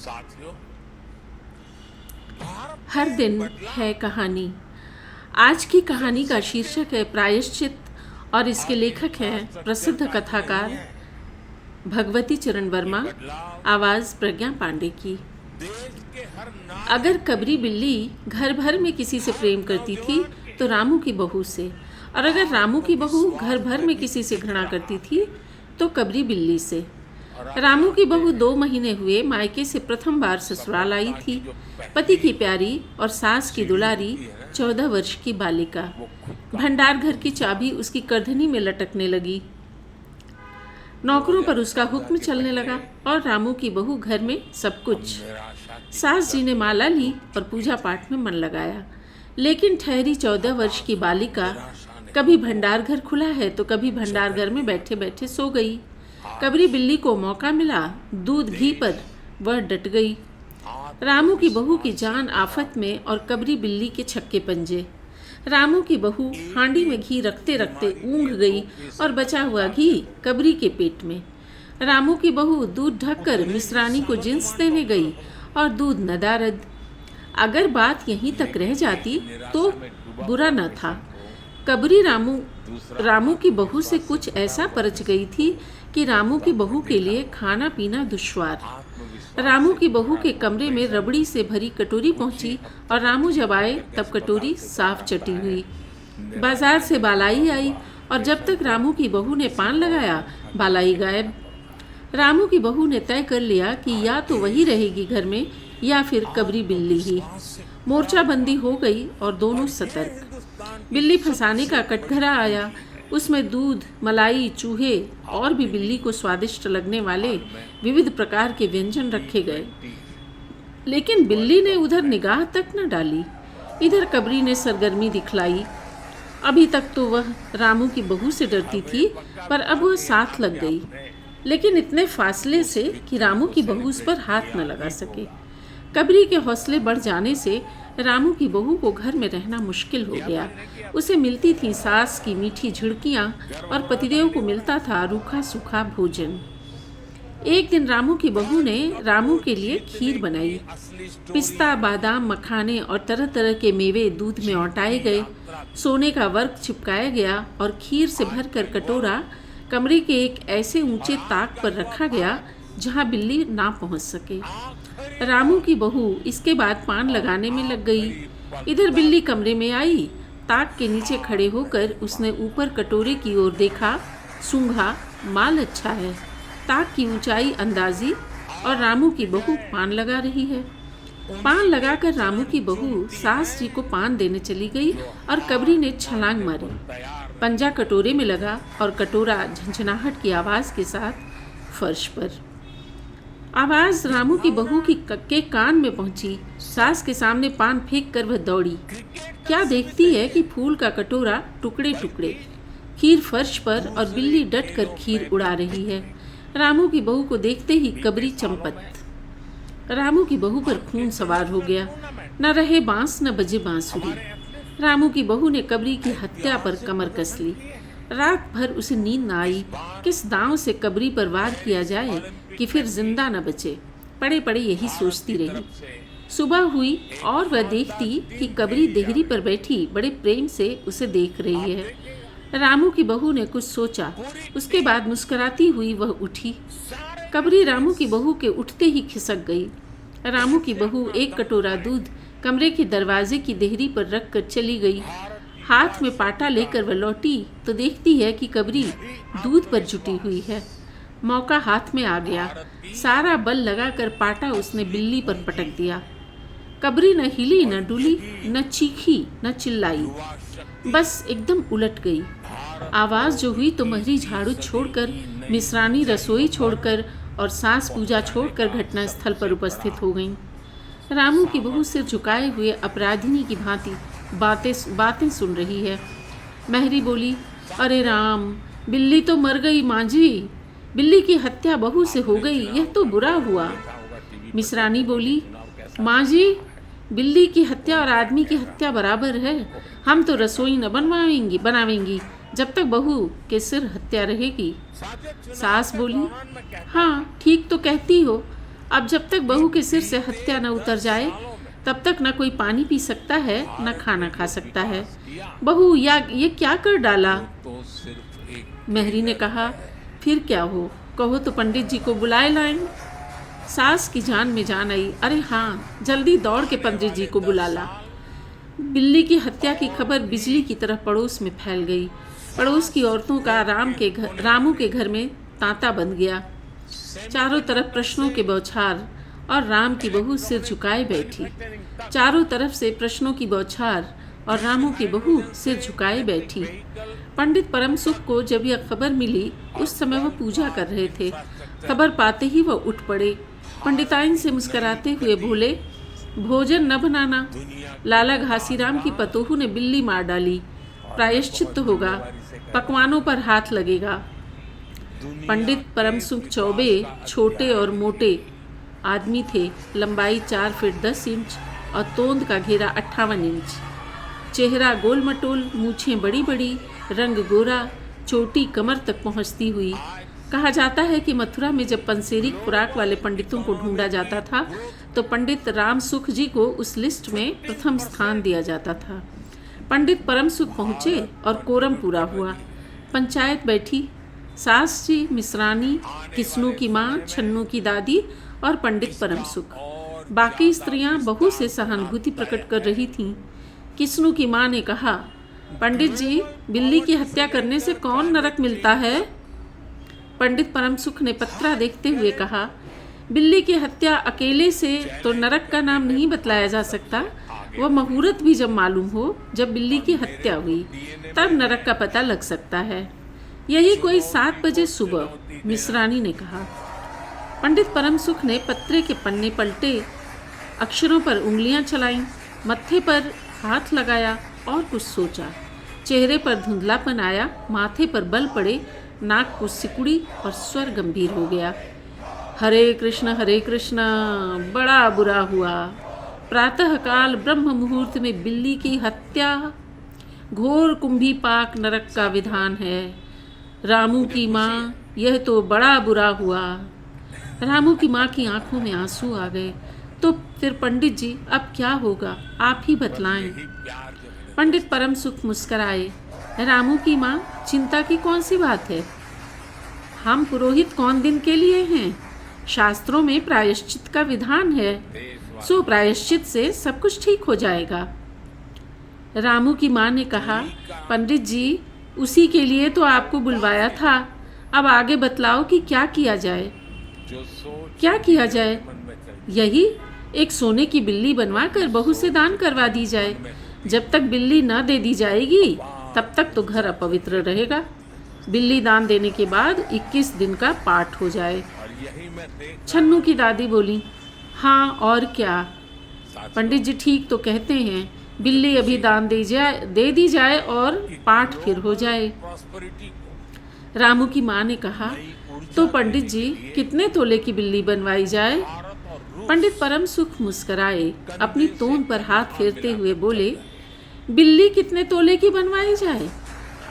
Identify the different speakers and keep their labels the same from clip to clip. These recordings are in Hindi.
Speaker 1: साथियों,
Speaker 2: हर दिन है कहानी। आज की कहानी का शीर्षक है प्रायश्चित और इसके लेखक हैं प्रसिद्ध कथाकार भगवती चरण वर्मा। आवाज़ प्रज्ञा पांडे की।
Speaker 1: देश के हर
Speaker 2: अगर कबरी बिल्ली घर भर में किसी से प्रेम करती थी तो रामू की बहू से, और अगर रामू की बहू घर भर में किसी से घृणा करती थी तो कबरी बिल्ली से। रामू की बहू 2 महीने हुए मायके से प्रथम बार ससुराल आई थी। पति की प्यारी और सास की दुलारी 14 वर्ष की बालिका। भंडार घर की चाबी उसकी करधनी में लटकने लगी। नौकरों पर उसका हुक्म चलने लगा और रामू की बहू घर में सब कुछ। सास जी ने माला ली और पूजा पाठ में मन लगाया, लेकिन ठहरी 14 वर्ष की बालिका कभी भंडार घर खुला है तो कभी भंडार घर में बैठे बैठे सो गई। कबरी बिल्ली को मौका मिला दूध घी पर, वह डट गई। रामू की बहू की जान आफत में और कबरी बिल्ली के छक्के पंजे। रामू की बहू हांडी में घी रखते रखते ऊँघ गई और बचा हुआ घी कबरी के पेट में। रामू की बहू दूध ढककर मिश्रानी को जिन्स देने गई और दूध नदारद। अगर बात यहीं तक रह जाती तो बुरा न था। कबरी रामू की बहू से कुछ ऐसा परच गई थी कि रामू की बहू के लिए खाना पीना दुश्वार। रामू की बहू के कमरे में रबड़ी से भरी कटोरी पहुंची और रामू जब आए तब कटोरी साफ चटी हुई। बाजार से बालाई आई और जब तक रामू की बहू ने पान लगाया बालाई गायब। रामू की बहू ने तय कर लिया कि या तो वही रहेगी घर में या फिर कबरी बिल्ली ही। मोर्चाबंदी हो गई और दोनों सतर्क। बिल्ली फंसाने का कटघरा आया। उसमें दूध, मलाई, चूहे और भी बिल्ली को स्वादिष्ट लगने वाले विविध प्रकार के व्यंजन रखे गए, लेकिन बिल्ली ने उधर निगाह तक न डाली। इधर कबरी ने सरगर्मी दिखलाई। अभी तक तो वह रामू की बहू से डरती थी, पर अब वह साथ लग गई, लेकिन इतने फासले से कि रामू की बहू उस पर हाथ न लगा सके। कबरी के हौसले बढ़ जाने से रामू की बहू को घर में रहना मुश्किल हो गया। उसे मिलती थी सास की मीठी झिड़कियाँ और पतिदेव को मिलता था रूखा सूखा भोजन। एक दिन रामू की बहू ने रामू के लिए खीर बनाई। पिस्ता, बादाम, मखाने और तरह तरह के मेवे दूध में औटाए गए। सोने का वर्क चिपकाया गया और खीर से भरकर कटोरा कमरे के एक ऐसे ऊंचे ताक पर रखा गया जहाँ बिल्ली ना पहुँच सके। रामू की बहू इसके बाद पान लगाने में लग गई। इधर बिल्ली कमरे में आई। ताक के नीचे खड़े होकर उसने ऊपर कटोरे की ओर देखा, सूंघा, माल अच्छा है। ताक की ऊंचाई अंदाजी और रामू की बहू पान लगा रही है। पान लगाकर रामू की बहू सास जी को पान देने चली गई और कबरी ने छलांग मारी। पंजा कटोरे में लगा और कटोरा झंझनाहट की आवाज़ के साथ फर्श पर। आवाज़ रामू की बहू के कान में पहुंची। सास के सामने पान फेंक कर वह दौड़ी। क्या देखती है कि फूल का कटोरा टुकड़े टुकड़े, खीर फर्श पर और बिल्ली डट कर खीर उड़ा रही है। रामू की बहू को देखते ही कबरी चंपत। रामू की बहू पर खून सवार हो गया। न रहे बांस न बजे बांसुरी। रामू की बहू ने कबरी की हत्या पर कमर कस ली। रात भर उसे नींद न आई। किस दांव से कबरी पर वार किया जाए कि फिर जिंदा न बचे, पड़े पड़े यही सोचती रही। सुबह हुई और वह देखती कि कबरी देहरी पर बैठी बड़े प्रेम से उसे देख रही है। रामू की बहू ने कुछ सोचा, उसके बाद मुस्कुराती हुई वह उठी। कबरी रामू की बहू के उठते ही खिसक गई। रामू की बहू एक कटोरा दूध कमरे के दरवाजे की देहरी पर रख कर चली गई। हाथ में पाटा लेकर वह लौटी तो देखती है कि कबरी दूध पर जुटी हुई है। मौका हाथ में आ गया। सारा बल लगाकर पाटा उसने बिल्ली पर पटक दिया। कबरी न हिली न डुली, न चीखी न चिल्लाई, बस एकदम उलट गई। आवाज़ जो हुई तो महरी झाड़ू छोड़कर, मिश्रानी रसोई छोड़कर और सास पूजा छोड़कर घटनास्थल पर उपस्थित हो गईं। रामू की बहू सिर झुकाए हुए अपराधिनी की भांति बातें सुन रही है। महरी बोली, अरे राम, बिल्ली तो मर गई माँ जी। बिल्ली की हत्या बहू से हो गई, यह तो बुरा हुआ। मिश्रानी बोली, माँ जी, बिल्ली की हत्या और आदमी की हत्या बराबर है। हम तो रसोई न बनावेंगी जब तक बहू के सिर हत्या रहेगी। सास बोली, हाँ ठीक तो कहती हो, अब जब तक बहू के सिर से हत्या न उतर जाए तब तक न कोई पानी पी सकता है न खाना खा सकता है। बहू या ये क्या कर डाला? मेहरी ने कहा, फिर क्या हो, कहो तो पंडित जी को बुलाए लाएं। सास की जान में जान आई। अरे हाँ, जल्दी दौड़ के पंडित जी को बुला ला। बिल्ली की हत्या की खबर बिजली की तरह पड़ोस में फैल गई। पड़ोस की औरतों का रामू के घर में तांता बन गया। चारों तरफ प्रश्नों के बौछार और राम की बहू सिर झुकाए बैठी। चारों तरफ से प्रश्नों की बौछार और रामू की बहू सिर झुकाए बैठी। पंडित परम सुख को जब यह खबर मिली उस समय वह पूजा कर रहे थे। खबर पाते ही वह उठ पड़े। पंडिताइन से मुस्कराते हुए बोले, भोजन न बनाना, लाला घासीराम की पतोहू ने बिल्ली मार डाली, प्रायश्चित होगा, पकवानों पर हाथ लगेगा। पंडित परम सुख चौबे छोटे और मोटे आदमी थे। लंबाई 4 फीट 10 इंच और तोंद का घेरा 58 इंच। चेहरा गोल मटोल, मूछें बड़ी बड़ी, रंग गोरा, चोटी कमर तक पहुंचती हुई। कहा जाता है कि मथुरा में जब पंसेरी खुराक वाले पंडितों को ढूंढा जाता था तो पंडित राम सुख जी को उस लिस्ट में प्रथम स्थान दिया जाता था। पंडित परम सुख पहुँचे और कोरम पूरा हुआ। पंचायत बैठी। सास जी, मिश्रानी, किस्नू की माँ, छन्नू की दादी और पंडित परम सुख। बाकी स्त्रियां बहू से सहानुभूति प्रकट कर रही थीं। किस्नू की माँ ने कहा, पंडित जी, बिल्ली की हत्या करने से कौन नरक मिलता है? पंडित परम सुख ने पत्रा देखते हुए कहा, बिल्ली की हत्या अकेले से तो नरक का नाम नहीं बतलाया जा सकता। वह मुहूर्त भी जब मालूम हो, जब बिल्ली की हत्या हुई, तब नरक का पता लग सकता है। यही कोई 7 बजे सुबह, मिश्रानी ने कहा। पंडित परम सुख ने पत्रे के पन्ने पलटे, अक्षरों पर उंगलियां चलाईं, मत्थे पर हाथ लगाया और कुछ सोचा। चेहरे पर धुंधलापन आया, माथे पर बल पड़े, नाक को सिकुड़ी और स्वर गंभीर हो गया। हरे कृष्ण, बड़ा बुरा हुआ। प्रातःकाल ब्रह्म मुहूर्त में बिल्ली की हत्या, घोर कुंभी पाक नरक का विधान है। रामू की माँ, यह तो बड़ा बुरा हुआ। रामू की माँ की आंखों में आंसू आ गए। तो फिर पंडित जी, अब क्या होगा, आप ही बतलाएं। पंडित परम सुख मुस्कराए। रामू की माँ, चिंता की कौन सी बात है? हम पुरोहित कौन दिन के लिए हैं? शास्त्रों में प्रायश्चित का विधान है, सो प्रायश्चित से सब कुछ ठीक हो जाएगा। रामू की माँ ने कहा, पंडित जी, उसी के लिए तो आपको बुलवाया था। अब आगे बतलाओ कि क्या किया जाए। क्या किया जाए? यही, एक सोने की बिल्ली बनवा कर बहू से दान करवा दी जाए। जब तक बिल्ली न दे दी जाएगी तब तक तो घर अपवित्र रहेगा। बिल्ली दान देने के बाद 21 दिन का पाठ हो जाए। छन्नू की दादी बोली, हाँ और क्या। पंडित जी ठीक तो कहते हैं, बिल्ली अभी दान दे दी जाए और पाठ फिर हो जाए। रामू की माँ ने कहा, तो पंडित जी, कितने तोले की बिल्ली बनवाई जाए? पंडित परम सुख मुस्कराए। अपनी तोंद पर हाथ फेरते हुए बोले, बिल्ली कितने तोले की बनवाई जाए?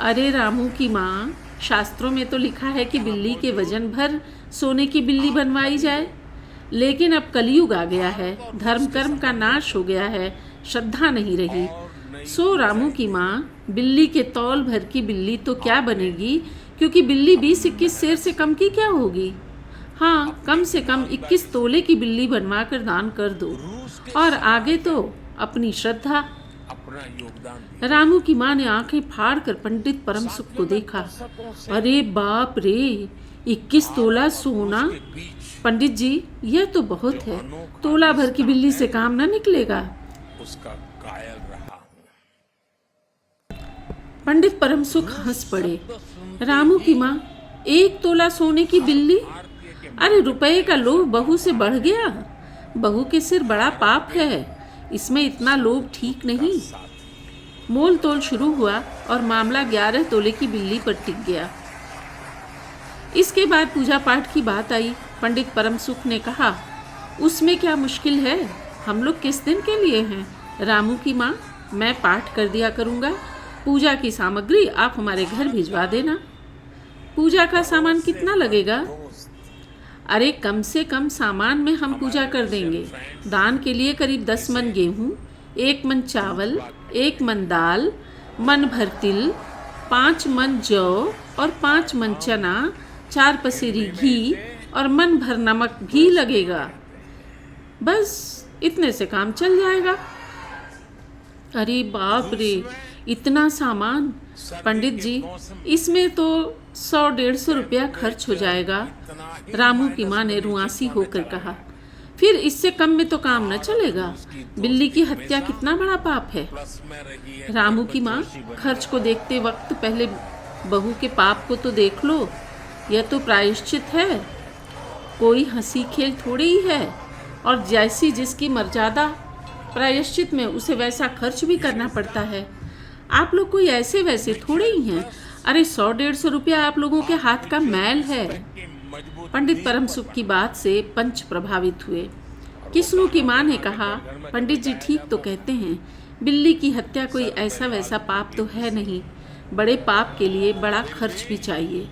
Speaker 2: अरे रामू की माँ, शास्त्रों में तो लिखा है कि बिल्ली के वजन भर सोने की बिल्ली बनवाई जाए। लेकिन अब कलयुग आ गया है, धर्म कर्म का नाश हो गया है, श्रद्धा नहीं रही। सो रामू की माँ, बिल्ली के तौल भर की बिल्ली तो क्या बनेगी, क्योंकि बिल्ली 20-21 सेर से कम की क्या होगी। हाँ, कम से कम 21 तोले की बिल्ली बनवा कर दान कर दो, और आगे तो अपनी श्रद्धा। रामू की माँ ने आंखें फाड़ कर पंडित परम सुख को देखा। अरे बाप रे, 21 तोला सोना! पंडित जी, यह तो बहुत है। तोला भर की बिल्ली से काम न निकलेगा।
Speaker 1: उसका कायल रहा हूं।
Speaker 2: पंडित परम सुख हंस पड़े। रामू की माँ, 1 तोला सोने की बिल्ली? अरे रुपए का लोभ बहू से बढ़ गया। बहू के सिर बड़ा पाप है, इसमें इतना लोभ ठीक नहीं। मोल तोल शुरू हुआ और मामला 11 तोले की बिल्ली पर टिक गया। इसके बाद पूजा पाठ की बात आई। पंडित परम सुख ने कहा, उसमें क्या मुश्किल है, हम लोग किस दिन के लिए हैं? रामू की माँ, मैं पाठ कर दिया करूँगा। पूजा की सामग्री आप हमारे घर भिजवा देना। पूजा का सामान कितना लगेगा? अरे कम से कम सामान में हम पूजा कर देंगे। दान के लिए करीब 10 मन गेहूँ, 1 मन चावल, 1 मन दाल, मन भर तिल, 5 मन जौ और 5 मन चना, 4 पसेरी घी और मन भर नमक भी लगेगा। बस इतने से काम चल जाएगा। अरे बाप रे, इतना सामान! पंडित जी, इसमें तो 100-150 रुपया खर्च हो जाएगा। रामू की माँ ने रुआंसी होकर कहा। फिर इससे कम में तो काम न चलेगा। बिल्ली की हत्या कितना बड़ा पाप है। रामू की माँ, खर्च को देखते वक्त पहले बहू के पाप को तो देख लो। यह तो प्रायश्चित है, कोई हंसी खेल थोड़ी ही है। और जैसी जिसकी मर्यादा, प्रायश्चित में उसे वैसा खर्च भी करना पड़ता है। आप लोग कोई ऐसे वैसे थोड़े ही हैं। अरे 100-150 रुपया आप लोगों के हाथ का मैल है। पंडित परम सुख की बात से पंच प्रभावित हुए। किस्नू की माँ ने कहा, पंडित जी ठीक तो कहते हैं, बिल्ली की हत्या कोई ऐसा वैसा पाप तो है नहीं। बड़े पाप के लिए बड़ा खर्च भी चाहिए।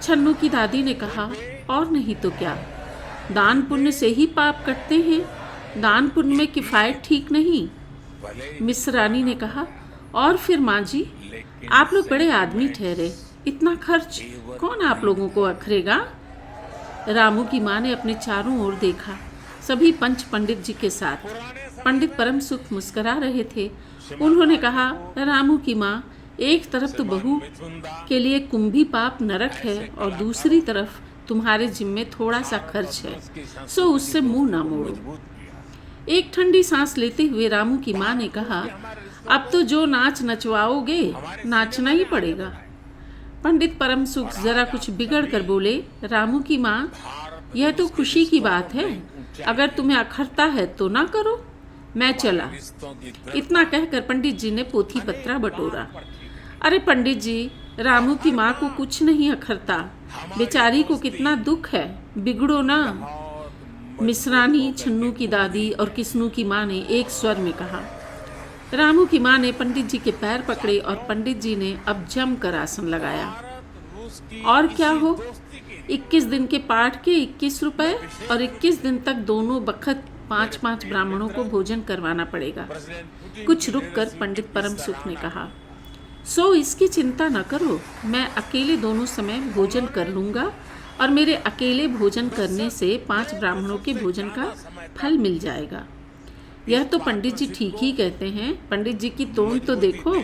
Speaker 2: छन्नू की दादी ने कहा, और नहीं तो क्या, दान पुण्य से ही पाप कटते हैं। दान पुण्य में किफ़ायत ठीक नहीं। मिस रानी ने कहा, और फिर माँ जी, आप लोग बड़े आदमी ठहरे, इतना खर्च कौन आप लोगों को अखरेगा। रामू की माँ ने अपने चारों ओर देखा, सभी पंच पंडित जी के साथ। पंडित परम सुख मुस्करा रहे थे। उन्होंने कहा, रामू की माँ, एक तरफ तो बहू के लिए कुंभी पाप नरक है और दूसरी तरफ तुम्हारे जिम्मे थोड़ा सा खर्च है, सो उससे मुंह ना मोड़ो। एक ठंडी सांस लेते हुए रामू की माँ ने कहा, अब तो जो नाच नचवाओगे नाचना ही पड़ेगा। पंडित परम सुख जरा कुछ बिगड़ कर बोले, रामू की माँ, यह तो खुशी की बात है, अगर तुम्हें अखरता है तो ना करो, मैं चला। इतना कहकर पंडित जी ने पोथी पत्रा बटोरा। अरे पंडित जी, रामू की माँ को कुछ नहीं अखरता, बेचारी को कितना दुख है, बिगड़ो ना। मिसरानी, छन्नू की दादी और किस्नू की माँ ने एक स्वर में कहा। रामू की माँ ने पंडित जी के पैर पकड़े और पंडित जी ने अब जमकर आसन लगाया। और क्या हो, 21 दिन के पाठ के 21 रुपए और 21 दिन तक दोनों बखत 5-5 ब्राह्मणों को भोजन करवाना पड़ेगा। कुछ रुक कर पंडित परम सुख ने कहा, सो इसकी चिंता न करो, मैं अकेले दोनों समय भोजन कर लूँगा और मेरे अकेले भोजन करने से 5 ब्राह्मणों के भोजन का फल मिल जाएगा। यह तो पंडित जी ठीक ही कहते हैं। पंडित जी की तोन तो देखो।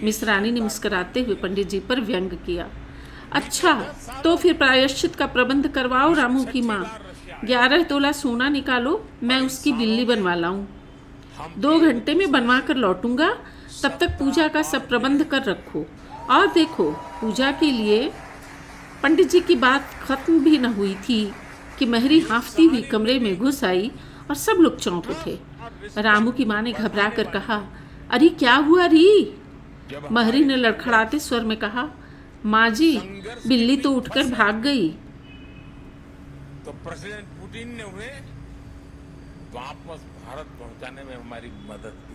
Speaker 2: मिसरानी ने मुस्कुराते हुए पंडित जी पर व्यंग किया। अच्छा, तो फिर प्रायश्चित का प्रबंध करवाओ रामू की माँ। 11 तोला सोना निकालो, मैं उसकी बिल्ली बनवा लाऊं। 2 घंटे में बनवा कर लौटूंगा, तब तक पूजा का सब प्रबंध कर रखो। और देखो, पूजा के लिए पंडित जी की बात खत्म भी न हुई थी कि महरी हाँफती हुई कमरे में घुस आई और सब लोग चौंक उठे। रामू की माँ ने घबरा कर कहा, अरे क्या हुआ री? महरी ने लड़खड़ाते स्वर में कहा, माँ जी, बिल्ली तो उठकर भाग गई।
Speaker 1: तो प्रेसिडेंट पुतिन ने उन्हें वापस भारत पहुंचाने में हमारी मदद की।